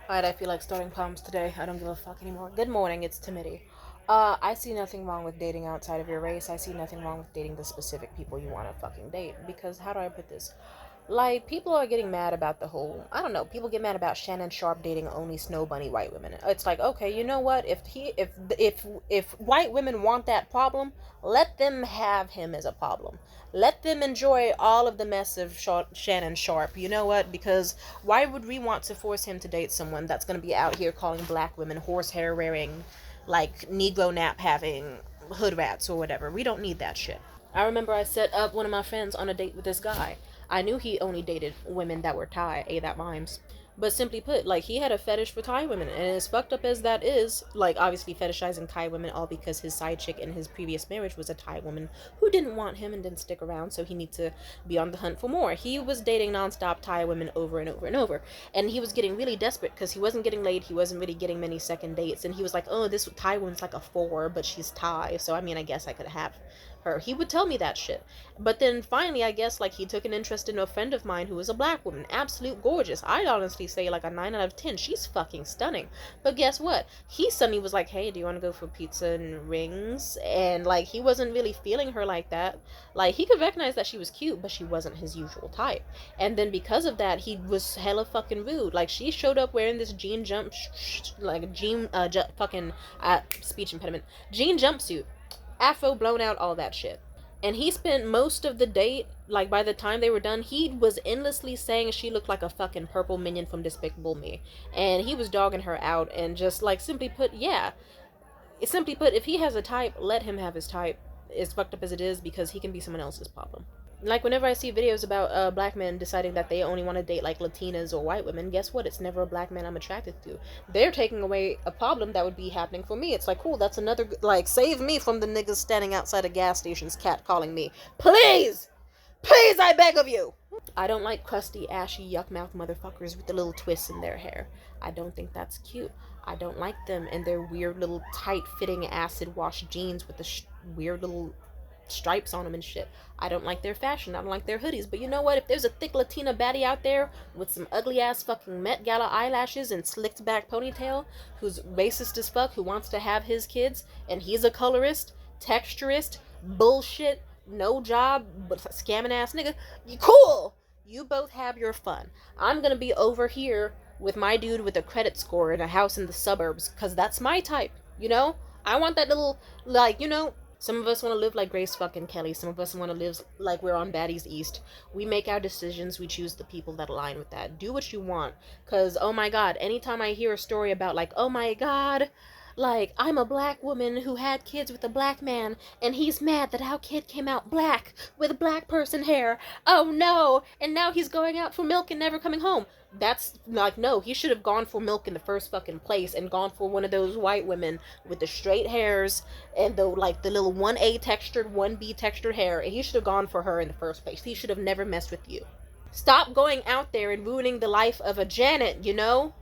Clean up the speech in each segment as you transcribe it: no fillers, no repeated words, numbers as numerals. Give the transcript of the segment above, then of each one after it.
Alright, I feel like starting poems today. I don't give a fuck anymore. Good morning, it's Timidity. I see nothing wrong with dating outside of your race. I see nothing wrong with dating the specific people you want to fucking date. Because, how do I put this? Like, people are getting mad about the whole, I don't know, people get mad about Shannon Sharp dating only Snow Bunny white women. It's like, okay, you know what? If white women want that problem, let them have him as a problem. Let them enjoy all of the mess of Shannon Sharp. You know what? Because why would we want to force him to date someone that's going to be out here calling black women horsehair wearing, like, Negro nap having hood rats or whatever? We don't need that shit. I remember I set up one of my friends on a date with this guy. I knew he only dated women that were Thai. That rhymes. But simply put, like, he had a fetish for Thai women, and as fucked up as that is, like, obviously fetishizing Thai women all because his side chick in his previous marriage was a Thai woman who didn't want him and didn't stick around, so he needed to be on the hunt for more. He was dating nonstop Thai women over and over and over, and he was getting really desperate because he wasn't getting laid, he wasn't really getting many second dates, and he was like, oh, this Thai woman's like a 4, but she's Thai, so I mean, I guess I could have her. He would tell me that shit. But then finally, I guess, like, he took an interest in a friend of mine who was a black woman. Absolute gorgeous. I'd honestly say, like, a 9 out of 10. She's fucking stunning. But guess what? He suddenly was like, hey, do you want to go for pizza and rings? And, like, he wasn't really feeling her like that. Like, he could recognize that she was cute, but she wasn't his usual type. And then because of that, he was hella fucking rude. Like, she showed up wearing this speech impediment, jean jumpsuit, afro blown out, all that shit. And he spent most of the date, like, by the time they were done, he was endlessly saying she looked like a fucking purple minion from Despicable Me. And he was dogging her out, and just, like, simply put, yeah. Simply put, if he has a type, let him have his type. As fucked up as it is, because he can be someone else's problem. Like, whenever I see videos about black men deciding that they only want to date, like, Latinas or white women, guess what? It's never a black man I'm attracted to. They're taking away a problem that would be happening for me. It's like, cool, that's another, like, save me from the niggas standing outside of gas stations cat calling me. Please! Please, I beg of you! I don't like crusty, ashy, yuck mouth motherfuckers with the little twists in their hair. I don't think that's cute. I don't like them and their weird little tight fitting acid wash jeans with the weird little stripes on them and shit. I don't like their fashion. I don't like their hoodies. But you know what? If there's a thick Latina baddie out there with some ugly ass fucking Met Gala eyelashes and slicked back ponytail, who's racist as fuck, who wants to have his kids, and he's a colorist, texturist, bullshit, no job, but scamming ass nigga, you cool. You both have your fun. I'm gonna be over here with my dude with a credit score in a house in the suburbs, cause that's my type, you know? I want that little, like, you know, some of us want to live like Grace fucking Kelly. Some of us want to live like we're on Baddies East. We make our decisions. We choose the people that align with that. Do what you want. Because, oh my God, anytime I hear a story about, like, oh my God, like, I'm a black woman who had kids with a black man, and he's mad that our kid came out black with black person hair. Oh no! And now he's going out for milk and never coming home. That's, like, no, he should have gone for milk in the first fucking place and gone for one of those white women with the straight hairs and the, like, the little 1A textured, 1B textured hair. And he should have gone for her in the first place. He should have never messed with you. Stop going out there and ruining the life of a Janet, you know?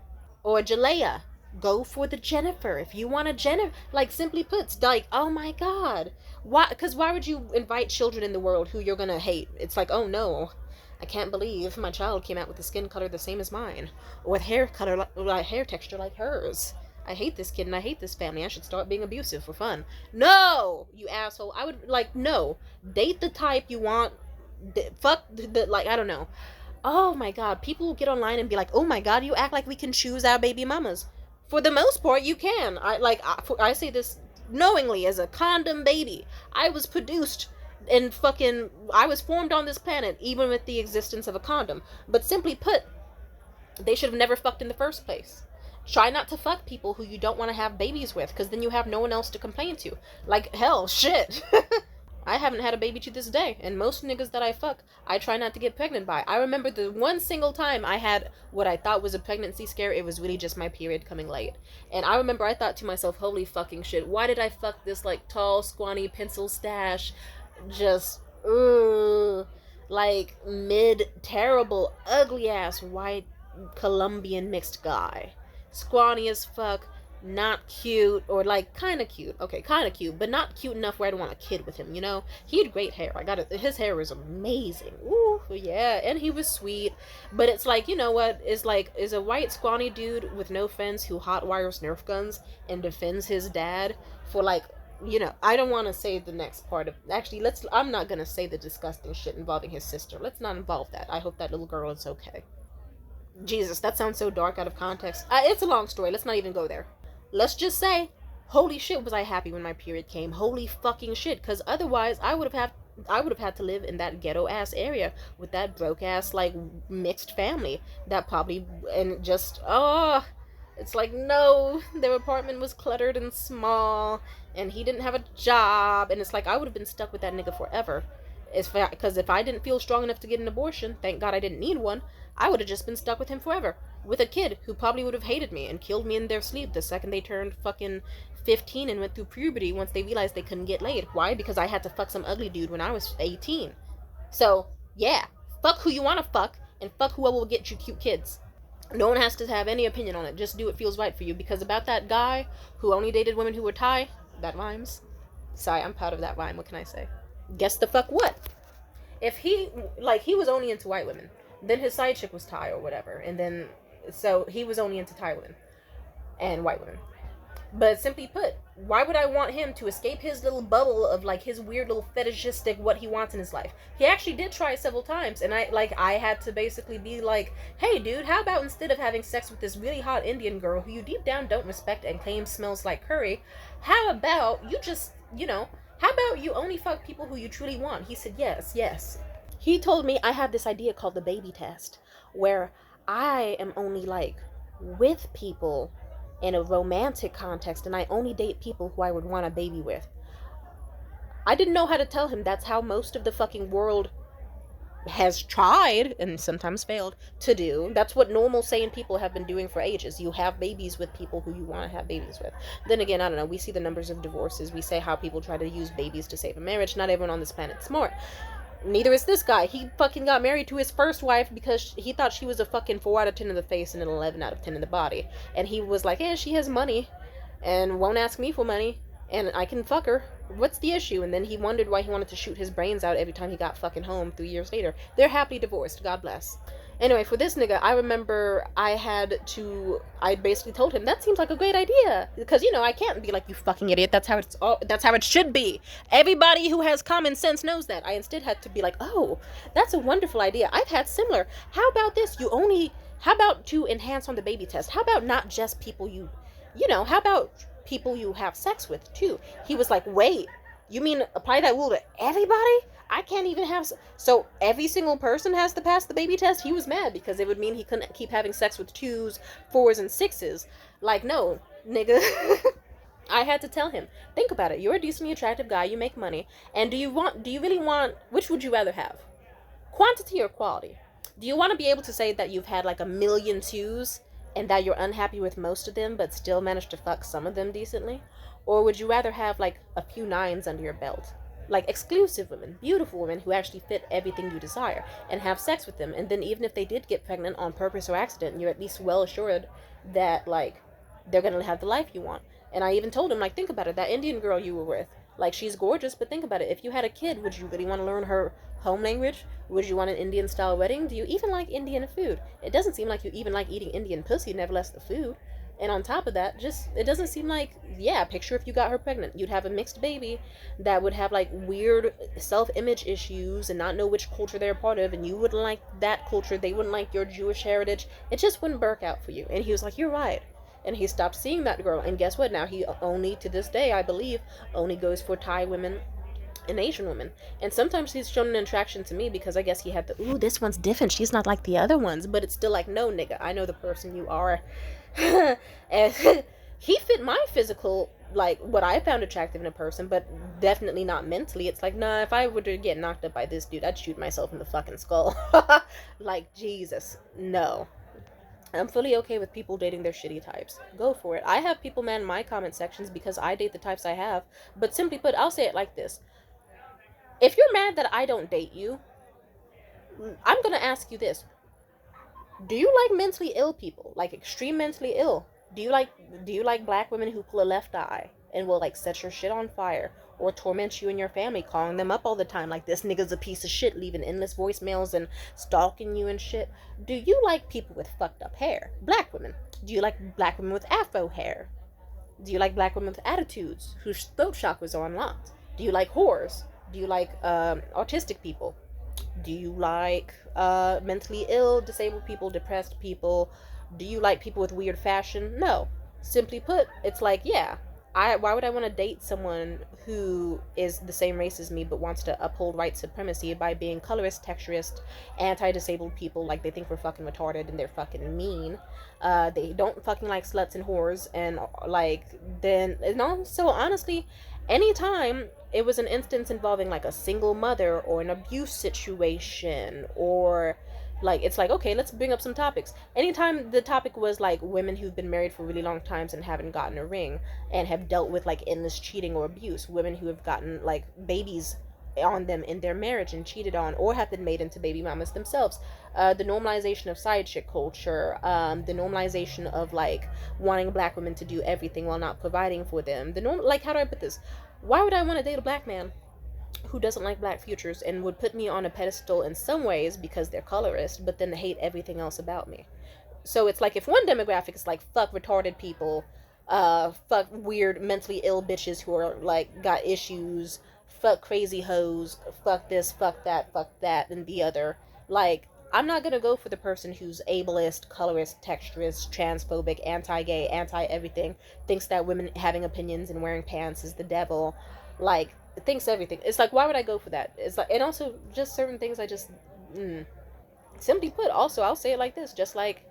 Or a Jalea. Go for the Jennifer. If you want a Jennifer, like, simply put, like, oh my God. Why? Because why would you invite children in the world who you're gonna hate? It's like, oh no, I can't believe my child came out with a skin color the same as mine, or with hair color, like hair texture like hers. I hate this kid and I hate this family. I should start being abusive for fun. No, you asshole. I would, like, no. Date the type you want. Fuck the, like, I don't know. Oh my God, people will get online and be like, oh my God, you act like we can choose our baby mamas. For the most part, you can. I say this knowingly as a condom baby. I was produced and fucking, I was formed on this planet even with the existence of a condom. But simply put, they should have never fucked in the first place. Try not to fuck people who you don't want to have babies with, because then you have no one else to complain to. Like, hell, shit. I haven't had a baby to this day, and most niggas that I fuck, I try not to get pregnant by. I remember the one single time I had what I thought was a pregnancy scare, it was really just my period coming late. And I remember I thought to myself, holy fucking shit, why did I fuck this, like, tall, scrawny, pencil stash, just, like, mid-terrible, ugly-ass white Colombian mixed guy. Scrawny as fuck, not cute, or like kind of cute. Okay, kind of cute, but not cute enough where I'd want a kid with him, you know? He had great hair. I got it. His hair was amazing. Ooh, yeah, and he was sweet. But it's like, you know what? Is a white scrawny dude with no friends who hot wires Nerf guns and defends his dad for like, you know, I don't want to say the next part of, actually, I'm not gonna say the disgusting shit involving his sister. Let's not involve that. I hope that little girl is okay. Jesus, that sounds so dark out of context. It's a long story. Let's not even go there. Let's just say, holy shit, was I happy when my period came. Holy fucking shit, because otherwise I would have had to live in that ghetto ass area with that broke ass like mixed family that probably, and just it's like, no, their apartment was cluttered and small, and he didn't have a job, and it's like I would have been stuck with that nigga forever. Because if I didn't feel strong enough to get an abortion, thank God I didn't need one, I would have just been stuck with him forever. With a kid who probably would have hated me and killed me in their sleep the second they turned fucking 15 and went through puberty once they realized they couldn't get laid. Why? Because I had to fuck some ugly dude when I was 18. So, yeah, fuck who you want to fuck, and fuck whoever will get you cute kids. No one has to have any opinion on it. Just do what feels right for you. Because about that guy who only dated women who were Thai, that rhymes. Sorry, I'm proud of that rhyme. What can I say? Guess the fuck what? If he was only into white women, then his side chick was Thai or whatever, and then, so he was only into Thai women and white women. But simply put, why would I want him to escape his little bubble of like his weird little fetishistic what he wants in his life? He actually did try it several times, and I had to basically be like, hey dude, how about instead of having sex with this really hot Indian girl who you deep down don't respect and claim smells like curry, how about you just, you know, how about you only fuck people who you truly want? He said yes, yes. He told me I have this idea called the baby test, where I am only like with people in a romantic context, and I only date people who I would want a baby with. I didn't know how to tell him that's how most of the fucking world has tried, and sometimes failed, to do. That's what normal sane people have been doing for ages. You have babies with people who you want to have babies with. Then again, I don't know, we see the numbers of divorces. We say how people try to use babies to save a marriage. Not everyone on this planet's smart. Neither is this guy. He fucking got married to his first wife because he thought she was a fucking 4 out of 10 in the face and an 11 out of 10 in the body. And he was like, yeah, she has money and won't ask me for money, and I can fuck her. What's the issue? And then he wondered why he wanted to shoot his brains out every time he got fucking home 3 years later. They're happily divorced. God bless. Anyway, for this nigga, I remember I basically told him, that seems like a great idea. Because, you know, I can't be like, you fucking idiot. That's how it should be. Everybody who has common sense knows that. I instead had to be like, oh, that's a wonderful idea. I've had similar. How about this? How about to enhance on the baby test? How about not just people how about people you have sex with, too? He was like, wait, you mean apply that rule to everybody? I can't even have... So every single person has to pass the baby test? He was mad because it would mean he couldn't keep having sex with 2s, 4s, and 6s. Like, no, nigga. I had to tell him, think about it. You're a decently attractive guy. You make money. And do you really want... Which would you rather have? Quantity or quality? Do you want to be able to say that you've had like 1,000,000 2s and that you're unhappy with most of them but still managed to fuck some of them decently? Or would you rather have like a few 9s under your belt? Like exclusive women, beautiful women who actually fit everything you desire, and have sex with them, and then even if they did get pregnant on purpose or accident, you're at least well assured that like they're gonna have the life you want. And I even told him, like, think about it, that Indian girl you were with, like, she's gorgeous, but think about it, if you had a kid, would you really want to learn her home language? Would you want an Indian style wedding? Do you even like Indian food? It doesn't seem like you even like eating Indian pussy, nevertheless the food. And on top of that, it doesn't seem like, yeah, picture if you got her pregnant. You'd have a mixed baby that would have, like, weird self-image issues and not know which culture they're part of, and you wouldn't like that culture, they wouldn't like your Jewish heritage. It just wouldn't work out for you. And he was like, you're right. And he stopped seeing that girl. And guess what? Now he only, to this day, I believe, only goes for Thai women and Asian women. And sometimes he's shown an attraction to me because I guess he had the, ooh, this one's different, she's not like the other ones. But it's still like, no, nigga, I know the person you are. And he fit my physical, like, what I found attractive in a person, but definitely not mentally. It's like, nah, if I were to get knocked up by this dude, I'd shoot myself in the fucking skull. Like, Jesus, no. I'm fully okay with people dating their shitty types. Go for it. I have people man my comment sections because I date the types I have. But simply put, I'll say it like this. If you're mad that I don't date you, I'm gonna ask you this. Do you like mentally ill people? Like extreme mentally ill? Do you like do you like black women who pull a left eye and will like set your shit on fire or torment you and your family, calling them up all the time like this nigga's a piece of shit, leaving endless voicemails and stalking you and shit? Do you like people with fucked up hair? Black women. Do you like black women with afro hair? Do you like black women with attitudes whose throat chakras are unlocked? Do you like whores? Do you like autistic people? Do you like mentally ill, disabled people, depressed people? Do you like people with weird fashion? No. Simply put, it's like, yeah, why would I want to date someone who is the same race as me but wants to uphold white supremacy by being colorist, texturist, anti-disabled people like they think we're fucking retarded and they're fucking mean. They don't fucking like sluts and whores and like then and also honestly, anytime it was an instance involving like a single mother or an abuse situation or like it's like okay, let's bring up some topics. Anytime the topic was like women who've been married for really long times and haven't gotten a ring and have dealt with like endless cheating or abuse, women who have gotten like babies on them in their marriage and cheated on or have been made into baby mamas themselves, the normalization of side chick culture, the normalization of like wanting black women to do everything while not providing for them, like how do I put this, why would I want to date a black man who doesn't like black futures and would put me on a pedestal in some ways because they're colorist, but then hate everything else about me? So it's like if one demographic is like fuck retarded people, fuck weird mentally ill bitches who are like got issues, fuck crazy hoes, fuck this, fuck that, and the other. Like I'm not gonna go for the person who's ableist, colorist, texturist, transphobic, anti-gay, anti-everything, thinks that women having opinions and wearing pants is the devil, like thinks everything. It's like why would I go for that? It's like and also just certain things I just simply put. Also, I'll say it like this: just like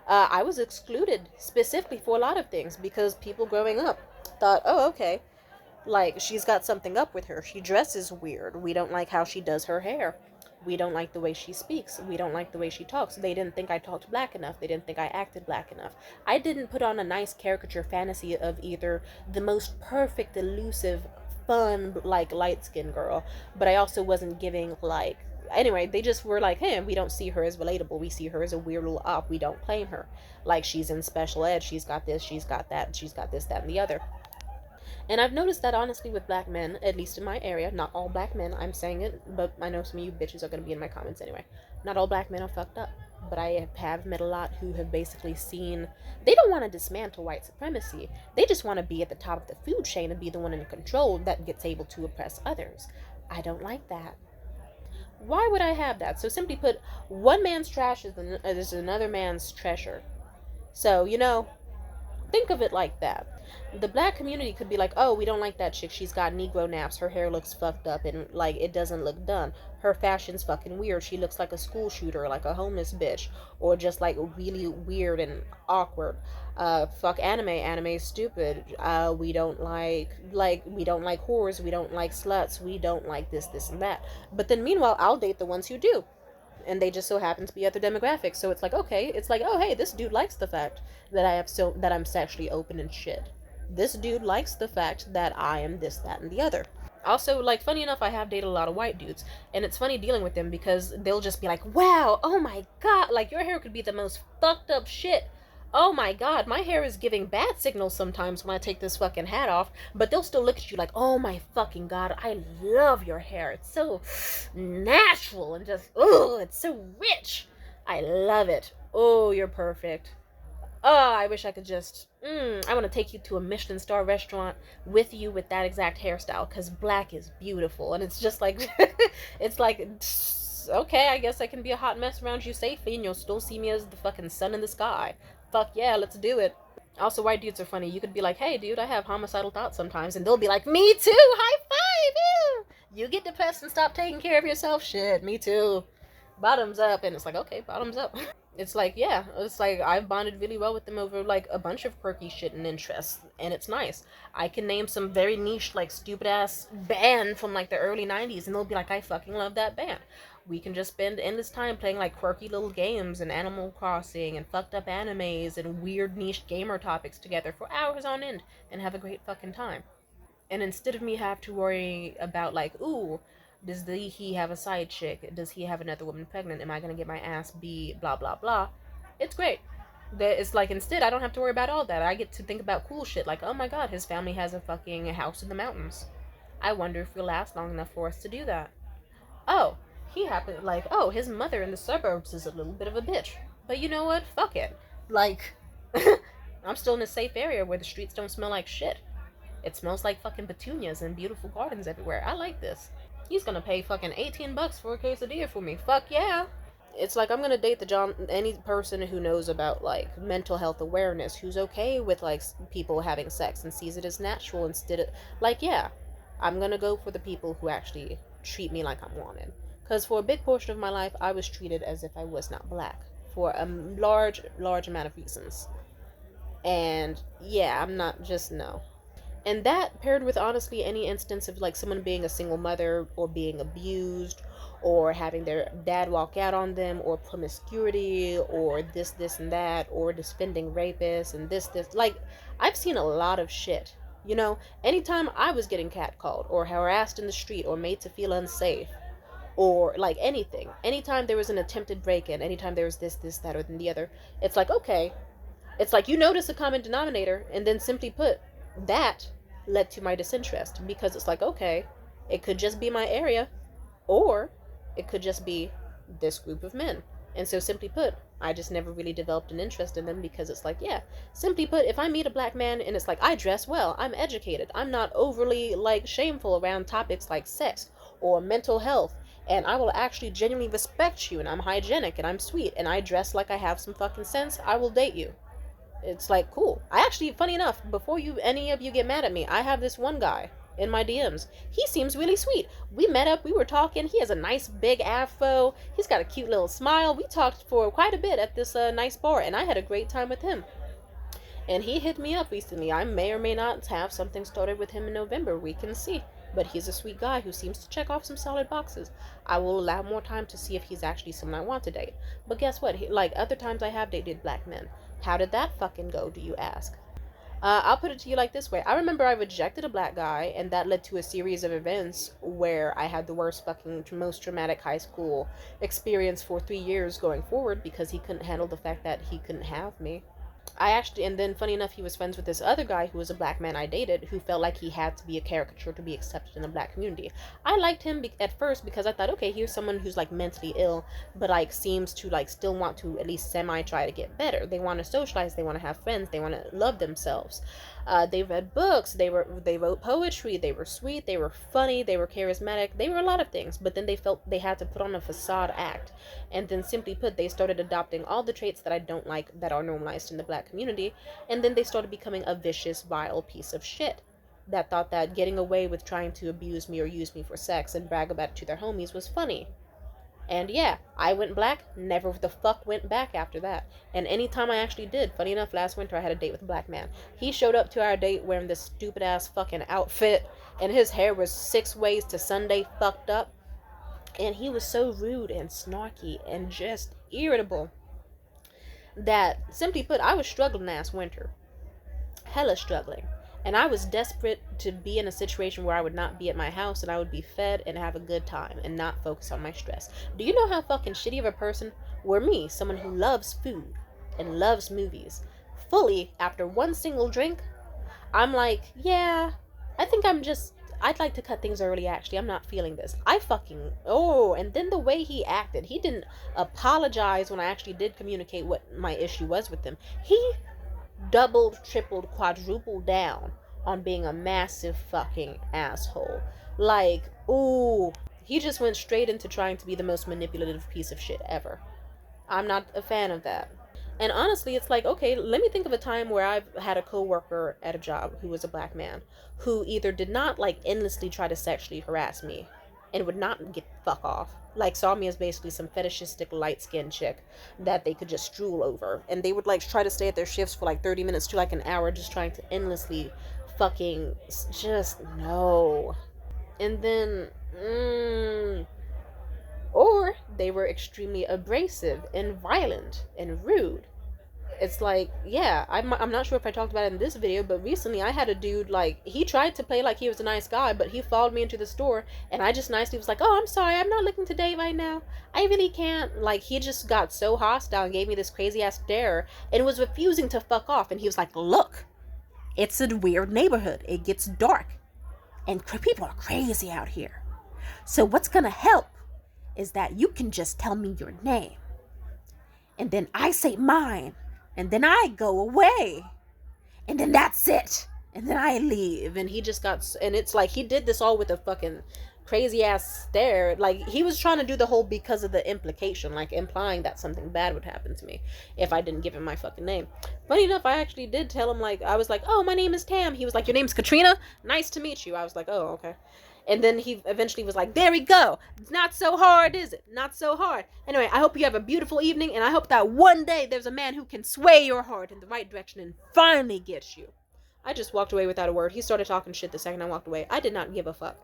I was excluded specifically for a lot of things because people growing up thought, oh, okay, like she's got something up with her. She dresses weird. We don't like how she does her hair. We don't like the way she speaks. We don't like the way she talks. They didn't think I talked black enough. They didn't think I acted black enough. I didn't put on a nice caricature fantasy of either the most perfect, elusive, fun, like light skinned girl, but I also wasn't giving like anyway, they just were like, hey, we don't see her as relatable. We see her as a weird little op. We don't claim her. Like, she's in special ed. She's got this, she's got that, she's got this, that, and the other. And I've noticed that honestly with black men, at least in my area, not all black men, I'm saying it, but I know some of you bitches are going to be in my comments anyway. Not all black men are fucked up. But I have met a lot who have basically seen, they don't want to dismantle white supremacy. They just want to be at the top of the food chain and be the one in control that gets able to oppress others. I don't like that. Why would I have that? So simply put, one man's trash is another man's treasure. So, think of it like that. The black community could be like, oh, we don't like that chick. She's got Negro naps. Her hair looks fucked up and like it doesn't look done. Her fashion's fucking weird. She looks like a school shooter, like a homeless bitch, or just like really weird and awkward. Fuck anime. Anime's stupid. We don't like whores. We don't like sluts. We don't like this, and that. But then meanwhile, I'll date the ones who do, and they just so happen to be other demographics. So it's like, okay, it's like, oh hey, this dude likes the fact that I'm sexually open and shit. This dude likes the fact that I am this, that, and the other. Also, like, funny enough, I have dated a lot of white dudes, and it's funny dealing with them because they'll just be like, wow, oh my god, like, your hair could be the most fucked up shit. Oh my god, my hair is giving bad signals sometimes when I take this fucking hat off, but they'll still look at you like, oh my fucking god, I love your hair. It's so natural and just, oh, it's so rich. I love it. Oh, you're perfect. Oh, I wish I could just, I want to take you to a Michelin star restaurant with you with that exact hairstyle, because black is beautiful. And it's just like, it's like, okay, I guess I can be a hot mess around you safely, and you'll still see me as the fucking sun in the sky. Fuck yeah, let's do it. Also, white dudes are funny. You could be like, hey, dude, I have homicidal thoughts sometimes, and they'll be like, me too, high five, you. You get depressed and stop taking care of yourself, shit, me too. Bottoms up, and it's like, okay, bottoms up. It's like, yeah, it's like I've bonded really well with them over like a bunch of quirky shit and interests, and it's nice. I can name some very niche, like stupid ass band from like the early 90s, and they'll be like, I fucking love that band. We can just spend endless time playing like quirky little games and Animal Crossing and fucked up animes and weird niche gamer topics together for hours on end and have a great fucking time. And instead of me have to worry about like, ooh, does he have a side chick? Does he have another woman pregnant? Am I gonna get my ass beat? Blah blah blah. It's great. That it's like, instead, I don't have to worry about all that. I get to think about cool shit like, oh my god, his family has a fucking house in the mountains. I wonder if we'll last long enough for us to do that. Oh, he happened, like, oh, his mother in the suburbs is a little bit of a bitch. But you know what? Fuck it. Like, I'm still in a safe area where the streets don't smell like shit. It smells like fucking petunias and beautiful gardens everywhere. I like this. He's gonna pay fucking $18 for a quesadilla for me. Fuck yeah. It's like, I'm gonna date any person who knows about like mental health awareness, who's okay with like people having sex and sees it as natural instead of like, yeah, I'm gonna go for the people who actually treat me like I'm wanted. Because for a big portion of my life, I was treated as if I was not black for a large amount of reasons. And yeah, I'm not just no. And that paired with honestly any instance of like someone being a single mother or being abused or having their dad walk out on them or promiscuity or this and that or defending rapists and this like, I've seen a lot of shit. You know, anytime I was getting catcalled or harassed in the street or made to feel unsafe or like anything, anytime there was an attempted break-in, anytime there was this that or the other, it's like, okay, it's like you notice a common denominator, and then simply put, that led to my disinterest because it's like, okay, it could just be my area, or it could just be this group of men. And so, simply put, I just never really developed an interest in them because it's like, yeah, simply put, if I meet a black man and it's like, I dress well, I'm educated, I'm not overly like shameful around topics like sex or mental health, and I will actually genuinely respect you, and I'm hygienic and I'm sweet and I dress like I have some fucking sense, I will date you. It's like, cool. I actually, funny enough, before any of you get mad at me, I have this one guy in my DMs. He seems really sweet. We met up, we were talking. He has a nice big afro. He's got a cute little smile. We talked for quite a bit at this nice bar, and I had a great time with him. And he hit me up recently. I may or may not have something started with him in November. We can see. But he's a sweet guy who seems to check off some solid boxes. I will allow more time to see if he's actually someone I want to date. But guess what? Like other times I have dated black men. How did that fucking go, do you ask? I'll put it to you like this way. I remember I rejected a black guy, and that led to a series of events where I had the worst fucking, most traumatic high school experience for 3 years going forward because he couldn't handle the fact that he couldn't have me. I actually, and then funny enough, he was friends with this other guy who was a black man I dated who felt like he had to be a caricature to be accepted in the black community. I liked him at first because I thought, okay, here's someone who's like mentally ill, but like seems to like still want to at least semi try to get better. They want to socialize, they want to have friends, they want to love themselves. They read books, they wrote poetry, they were sweet, they were funny, they were charismatic, they were a lot of things, but then they felt they had to put on a facade act. And then simply put, they started adopting all the traits that I don't like that are normalized in the black community, and then they started becoming a vicious, vile piece of shit that thought that getting away with trying to abuse me or use me for sex and brag about it to their homies was funny. And yeah, I went black, never the fuck went back after that. And anytime I actually did, funny enough, last winter I had a date with a black man. He showed up to our date wearing this stupid ass fucking outfit, and his hair was 6 ways to Sunday fucked up. And he was so rude and snarky and just irritable that, simply put, I was struggling last winter. Hella struggling. And I was desperate to be in a situation where I would not be at my house and I would be fed and have a good time and not focus on my stress. Do you know how fucking shitty of a person were me, someone who loves food and loves movies, fully after one single drink? I'm like, yeah, I think I'd like to cut things early, actually. I'm not feeling this. And then the way he acted, he didn't apologize when I actually did communicate what my issue was with him. He doubled, tripled, quadrupled down on being a massive fucking asshole. Like, ooh, he just went straight into trying to be the most manipulative piece of shit ever. I'm not a fan of that. And honestly, it's like, okay, let me think of a time where I've had a coworker at a job who was a black man who either did not like endlessly try to sexually harass me and would not get fuck off, like saw me as basically some fetishistic light-skinned chick that they could just drool over, and they would like try to stay at their shifts for like 30 minutes to like an hour just trying to endlessly fucking just no. And then or they were extremely abrasive and violent and rude. it's like, yeah, I'm not sure if I talked about it in this video, but recently I had a dude, like, he tried to play like he was a nice guy, but he followed me into the store, and I just nicely was like, oh, I'm sorry, I'm not looking to date right now. I really can't. Like, he just got so hostile and gave me this crazy ass stare, and was refusing to fuck off, and he was like, look, it's a weird neighborhood. It gets dark, and people are crazy out here. So what's gonna help is that you can just tell me your name, and then I say mine, and then I go away, and then that's it, and then I leave. And he just got, and it's like, he did this all with a fucking crazy ass stare. Like, he was trying to do the whole because of the implication, like implying that something bad would happen to me if I didn't give him my fucking name. Funny enough, I actually did tell him, like, I was like, oh, my name is Tam. He was like, your name's Katrina? Nice to meet you. I was like, oh, okay. And then he eventually was like, there we go. It's not so hard, is it? Not so hard. Anyway, I hope you have a beautiful evening, and I hope that one day there's a man who can sway your heart in the right direction and finally get you. I just walked away without a word. He started talking shit the second I walked away. I did not give a fuck.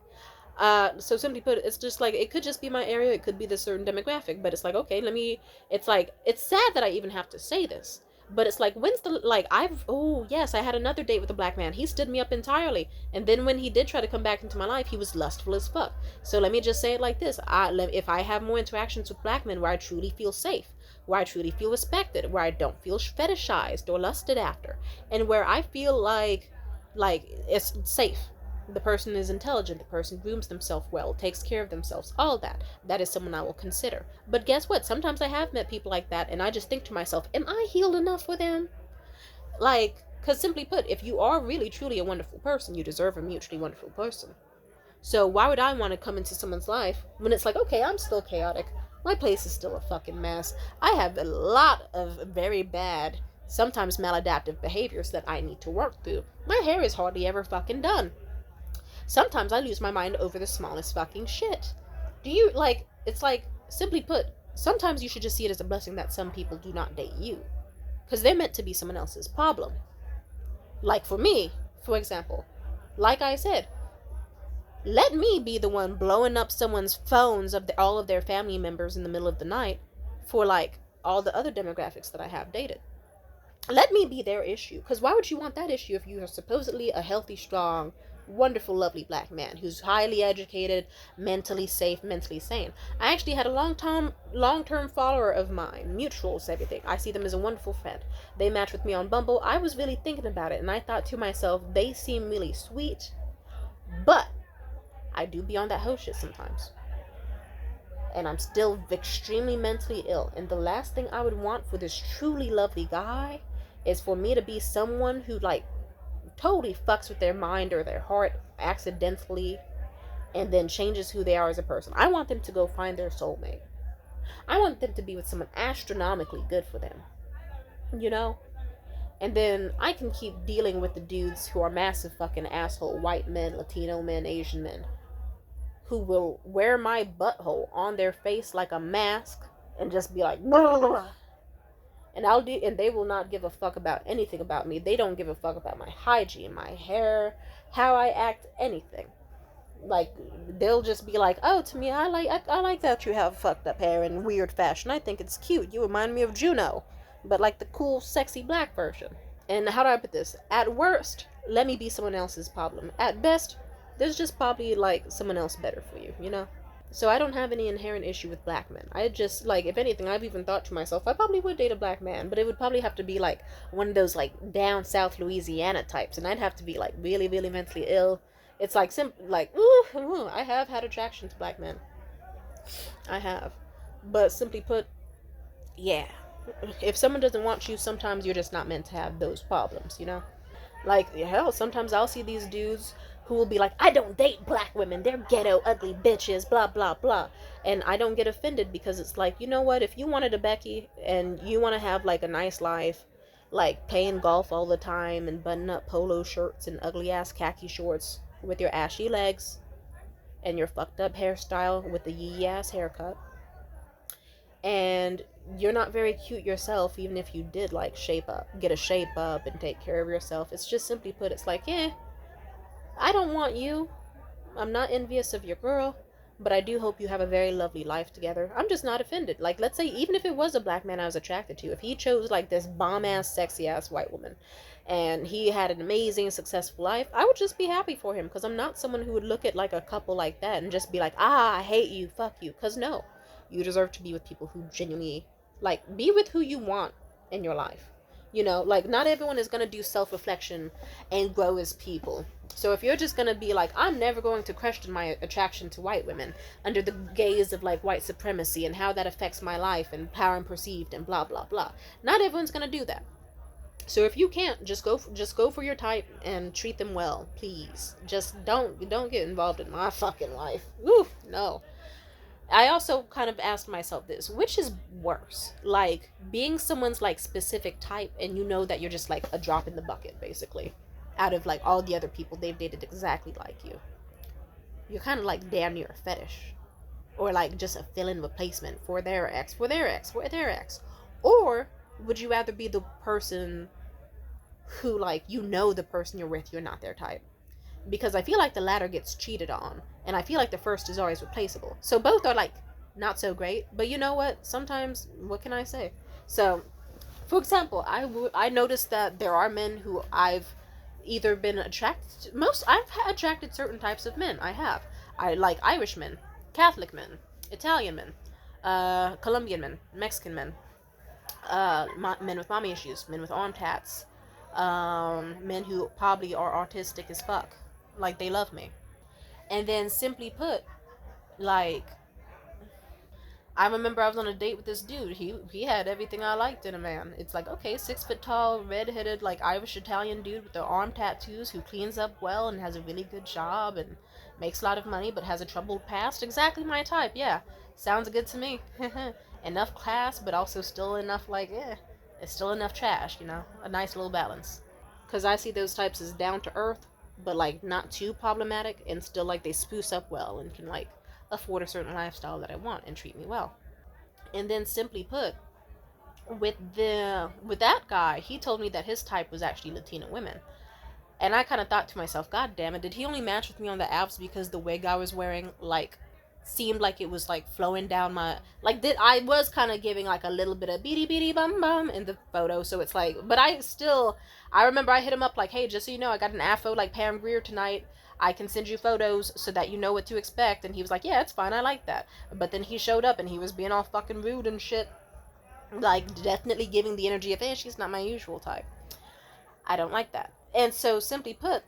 So simply put, it's just like, it could just be my area, it could be the certain demographic, but it's like, okay, it's like, it's sad that I even have to say this, but it's like, when's the, like, oh yes, I had another date with a black man. He stood me up entirely, and then when he did try to come back into my life, he was lustful as fuck. So let me just say it like this, if I have more interactions with black men where I truly feel safe, where I truly feel respected, where I don't feel fetishized or lusted after, and where I feel like it's safe, the person is intelligent, the person grooms themselves well, takes care of themselves, all that is someone I will consider. But guess what? Sometimes I have met people like that, and I just think to myself, am I healed enough for them? Like, because simply put, if you are really truly a wonderful person, you deserve a mutually wonderful person. So why would I want to come into someone's life when it's like, okay, I'm still chaotic, my place is still a fucking mess, I have a lot of very bad, sometimes maladaptive behaviors that I need to work through, my hair is hardly ever fucking done, sometimes I lose my mind over the smallest fucking shit. Do you, like, it's like, simply put, sometimes you should just see it as a blessing that some people do not date you, because they're meant to be someone else's problem. Like for me, for example, like I said, let me be the one blowing up someone's phones of all of their family members in the middle of the night for, like, all the other demographics that I have dated. Let me be their issue, because why would you want that issue if you are supposedly a healthy, strong, wonderful, lovely black man who's highly educated, mentally safe, mentally sane? I actually had a long-term follower of mine, mutuals, everything. I see them as a wonderful friend. They matched with me on Bumble. I was really thinking about it, and I thought to myself, they seem really sweet, but I do be on that hoe shit sometimes. And I'm still extremely mentally ill. And the last thing I would want for this truly lovely guy is for me to be someone who, like, totally fucks with their mind or their heart accidentally and then changes who they are as a person. I want them to go find their soulmate. I want them to be with someone astronomically good for them, you know? And then I can keep dealing with the dudes who are massive fucking asshole white men, Latino men, Asian men, who will wear my butthole on their face like a mask and just be like, blah, blah, blah. And they will not give a fuck about anything about me. They don't give a fuck about my hygiene, my hair, how I act, anything. Like, they'll just be like, oh, to me, I like that you have fucked up hair in weird fashion. I think it's cute. You remind me of Juno, but like the cool, sexy black version. And how do I put this? At worst, let me be someone else's problem. At best, there's just probably, like, someone else better for you, you know? So I don't have any inherent issue with black men. I just, like, if anything, I've even thought to myself, I probably would date a black man, but it would probably have to be, like, one of those, like, down south Louisiana types, and I'd have to be, like, really, really mentally ill. It's, like, I have had attraction to black men. I have. But simply put, yeah. If someone doesn't want you, sometimes you're just not meant to have those problems, you know? Like, hell, sometimes I'll see these dudes who will be like, I don't date black women, they're ghetto, ugly bitches, blah, blah, blah. And I don't get offended because it's like, you know what, if you wanted a Becky and you want to have, like, a nice life, like, playing golf all the time and button up polo shirts and ugly-ass khaki shorts with your ashy legs and your fucked up hairstyle with the yee-ass haircut, and you're not very cute yourself, even if you did, like, get a shape up and take care of yourself, it's just simply put, it's like, I don't want you. I'm not envious of your girl, but I do hope you have a very lovely life together. I'm just not offended. Like, let's say, even if it was a black man I was attracted to, if he chose, like, this bomb-ass, sexy-ass white woman, and he had an amazing, successful life, I would just be happy for him, because I'm not someone who would look at, like, a couple like that and just be like, ah, I hate you, fuck you, because no. You deserve to be with people who genuinely, like, be with who you want in your life. You know, like, not everyone is going to do self-reflection and grow as people. So if you're just going to be like, I'm never going to question my attraction to white women under the gaze of, like, white supremacy and how that affects my life and how I'm perceived and blah, blah, blah. Not everyone's going to do that. So if you can't, just go for your type and treat them well, please. Just don't get involved in my fucking life. Woo, no. I also kind of asked myself this, which is worse? Like, being someone's, like, specific type and you know that you're just, like, a drop in the bucket, basically, out of, like, all the other people they've dated exactly like you. You're kind of, like, damn near a fetish. Or, like, just a fill-in replacement for their ex, for their ex, for their ex. Or would you rather be the person who, like, you know the person you're with, you're not their type? Because I feel like the latter gets cheated on, and I feel like the first is always replaceable. So both are, like, not so great, but you know what? Sometimes, what can I say? So, for example, I noticed that there are men who I've either been attracted to. I've attracted certain types of men. I like Irish men, Catholic men, Italian men, Colombian men, Mexican men, men with mommy issues, men with arm tats, men who probably are autistic as fuck. Like, they love me. And then, simply put, like, I remember I was on a date with this dude. He had everything I liked in a man. It's like, okay, 6 foot tall, red-headed, like, Irish Italian dude with the arm tattoos who cleans up well and has a really good job and makes a lot of money but has a troubled past. Exactly my type, yeah. Sounds good to me. Enough class, but also still enough, like, it's still enough trash, you know? A nice little balance. Because I see those types as down to earth, but, like, not too problematic, and still, like, they spruce up well and can, like, afford a certain lifestyle that I want and treat me well. And then, simply put, with that guy, he told me that his type was actually Latina women. And I kind of thought to myself, God damn it, did he only match with me on the apps because the wig I was wearing, like, seemed like it was, like, flowing down my, like, I was kind of giving, like, a little bit of beady beady bum bum in the photo, so it's like, but I remember I hit him up, like, hey, just so you know, I got an afro like Pam Grier tonight, I can send you photos so that you know what to expect, and he was like, yeah, it's fine, I like that. But then he showed up and he was being all fucking rude and shit, like, definitely giving the energy of, hey, she's not my usual type. I don't like that. And so, simply put,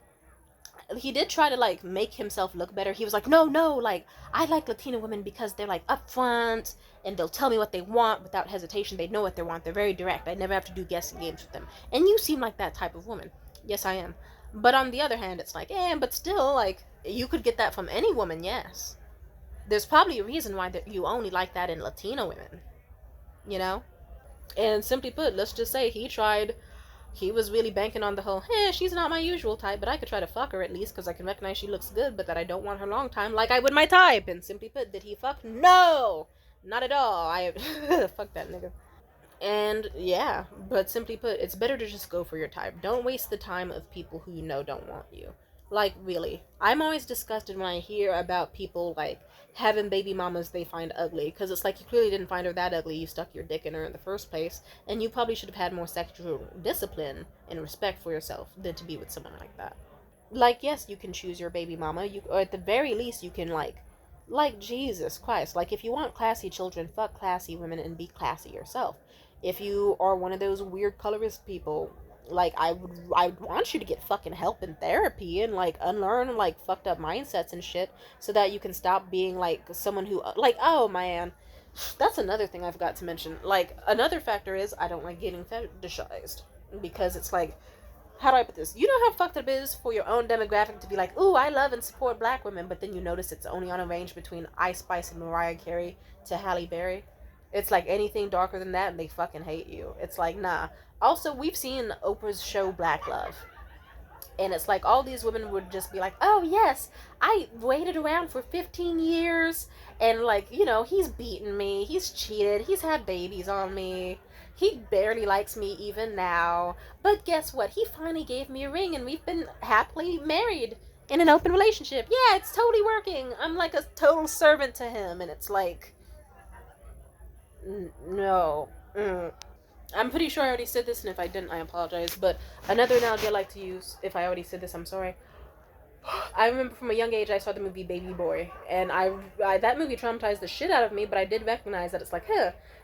he did try to, like, make himself look better. He was like, no, like, I like Latina women because they're, like, upfront, and they'll tell me what they want without hesitation. They know what they want. They're very direct. I never have to do guessing games with them. And you seem like that type of woman. Yes, I am. But on the other hand, it's like, but still, like, you could get that from any woman, yes. There's probably a reason why you only like that in Latina women, you know? And simply put, let's just say he was really banking on the whole, she's not my usual type, but I could try to fuck her at least because I can recognize she looks good, but that I don't want her long time like I would my type. And simply put, did he fuck? No! Not at all. Fuck that nigga. And yeah, but simply put, it's better to just go for your type. Don't waste the time of people who you know don't want you. Like, really. I'm always disgusted when I hear about people, like, having baby mamas they find ugly. Because it's like, you clearly didn't find her that ugly. You stuck your dick in her in the first place. And you probably should have had more sexual discipline and respect for yourself than to be with someone like that. Like, yes, you can choose your baby mama. Or at the very least, you can, like, Jesus Christ. Like, if you want classy children, fuck classy women and be classy yourself. If you are one of those weird colorist people, like, I want you to get fucking help in therapy and, like, unlearn, like, fucked up mindsets and shit so that you can stop being, like, someone who, like, oh, man, that's another thing I forgot to mention. Like, another factor is I don't like getting fetishized because it's like, how do I put this? You know how fucked up it is for your own demographic to be like, ooh, I love and support black women, but then you notice it's only on a range between Ice Spice and Mariah Carey to Halle Berry. It's like anything darker than that and they fucking hate you. It's like, nah. Also, we've seen Oprah's show Black Love. And it's like all these women would just be like, oh, yes, I waited around for 15 years. And, like, you know, he's beaten me. He's cheated. He's had babies on me. He barely likes me even now. But guess what? He finally gave me a ring and we've been happily married in an open relationship. Yeah, it's totally working. I'm like a total servant to him, and it's like, no. I'm pretty sure I already said this, and if I didn't, I apologize. But another analogy I like to use, if I already said this, I'm sorry. I remember from a young age I saw the movie Baby Boy, and I that movie traumatized the shit out of me, but I did recognize that it's like,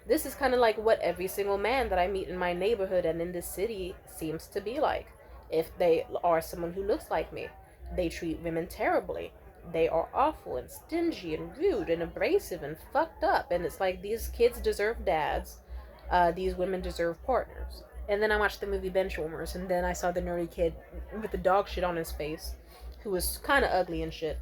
this is kind of like what every single man that I meet in my neighborhood and in this city seems to be like. If they are someone who looks like me, they treat women terribly. They are awful and stingy and rude and abrasive and fucked up, and it's like these kids deserve dads, these women deserve partners. And then I watched the movie Benchwarmers, and then I saw the nerdy kid with the dog shit on his face, who was kind of ugly and shit.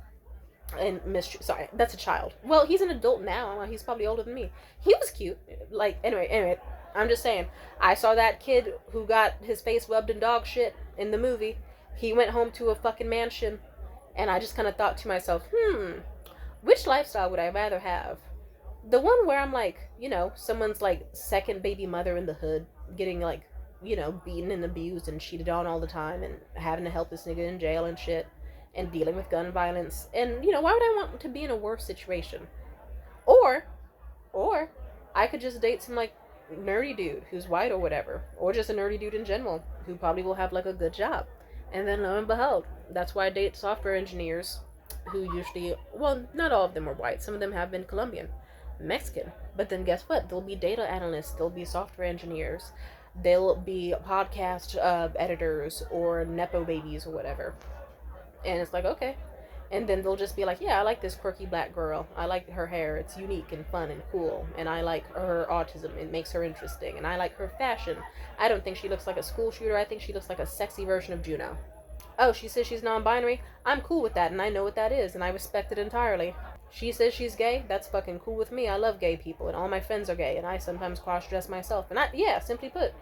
And sorry, that's a child. Well, he's an adult now. He's probably older than me. He was cute. Like, anyway, I'm just saying. I saw that kid who got his face rubbed in dog shit in the movie. He went home to a fucking mansion. And I just kind of thought to myself, which lifestyle would I rather have? The one where I'm like, someone's like second baby mother in the hood, getting like, beaten and abused and cheated on all the time, and having to help this nigga in jail and shit, and dealing with gun violence. And, why would I want to be in a worse situation? Or I could just date some like nerdy dude who's white or whatever, or just a nerdy dude in general who probably will have like a good job. And then lo and behold, that's why I date software engineers who usually, well, not all of them are white. Some of them have been Colombian, Mexican. But then guess what? There'll be data analysts, there'll be software engineers, there'll be podcast editors or Nepo babies or whatever. And it's like, okay. And then they'll just be like, yeah, I like this quirky black girl. I like her hair. It's unique and fun and cool. And I like her autism. It makes her interesting. And I like her fashion. I don't think she looks like a school shooter. I think she looks like a sexy version of Juno. Oh, she says she's non-binary. I'm cool with that, and I know what that is, and I respect it entirely. She says she's gay. That's fucking cool with me. I love gay people, and all my friends are gay, and I sometimes cross-dress myself. And simply put,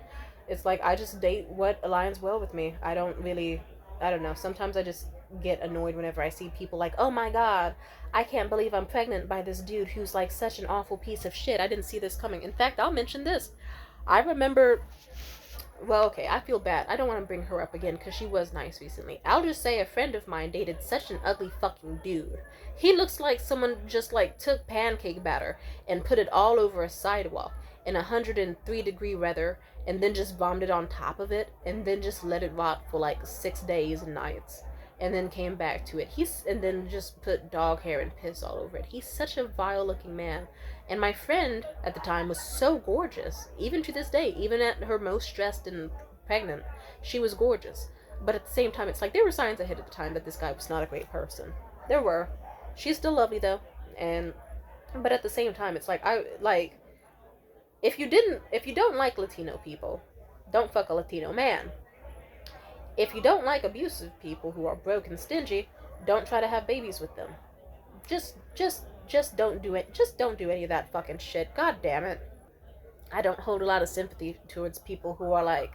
it's like I just date what aligns well with me. I don't know. Sometimes I just get annoyed whenever I see people like, oh my god, I can't believe I'm pregnant by this dude who's like such an awful piece of shit. I didn't see this coming. In fact, I'll mention this. I remember, well, okay, I feel bad. I don't want to bring her up again because she was nice recently. I'll just say a friend of mine dated such an ugly fucking dude. He looks like someone just like took pancake batter and put it all over a sidewalk in 103-degree weather, and then just vomited on top of it, and then just let it rot for like 6 days and nights, and then came back to it. And then just put dog hair and piss all over it. He's such a vile looking man. And my friend at the time was so gorgeous. Even to this day, even at her most stressed and pregnant, she was gorgeous. But at the same time, it's like there were signs ahead at the time that this guy was not a great person. There were. She's still lovely though. But at the same time, it's like, if you don't like Latino people, don't fuck a Latino man. If you don't like abusive people who are broke and stingy, don't try to have babies with them. Just don't do it. Just don't do any of that fucking shit. God damn it. I don't hold a lot of sympathy towards people who are like,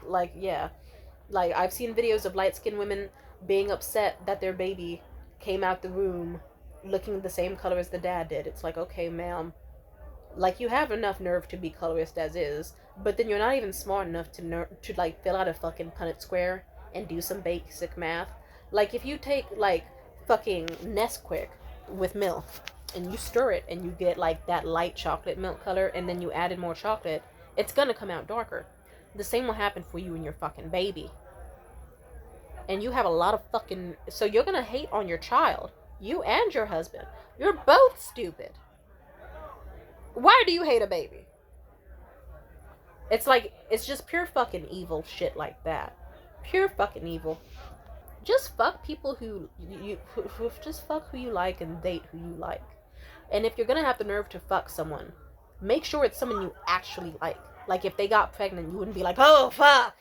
I've seen videos of light-skinned women being upset that their baby came out the womb looking the same color as the dad did. It's like, okay, ma'am. Like, you have enough nerve to be colorist as is, but then you're not even smart enough to fill out a fucking Punnett square and do some basic math. Like, if you take, fucking Nesquik with milk, and you stir it, and you get, that light chocolate milk color, and then you added more chocolate, it's gonna come out darker. The same will happen for you and your fucking baby. And you have a lot of fucking... So you're gonna hate on your child. You and your husband. You're both stupid. Why do you hate a baby? It's just pure fucking evil shit like that. Pure fucking evil. Just fuck people who just fuck who you like and date who you like. And if you're gonna have the nerve to fuck someone, make sure it's someone you actually like. Like, if they got pregnant, you wouldn't be like, oh, fuck!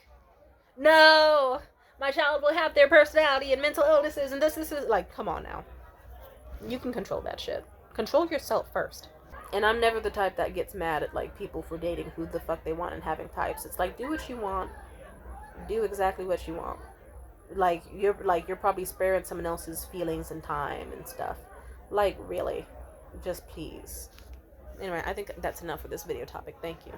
No! My child will have their personality and mental illnesses and this is... Like, come on now. You can control that shit. Control yourself first. And I'm never the type that gets mad at, people for dating who the fuck they want and having types. It's like, do what you want. Do exactly what you want. You're probably sparing someone else's feelings and time and stuff. Really. Just please. Anyway, I think that's enough for this video topic. Thank you.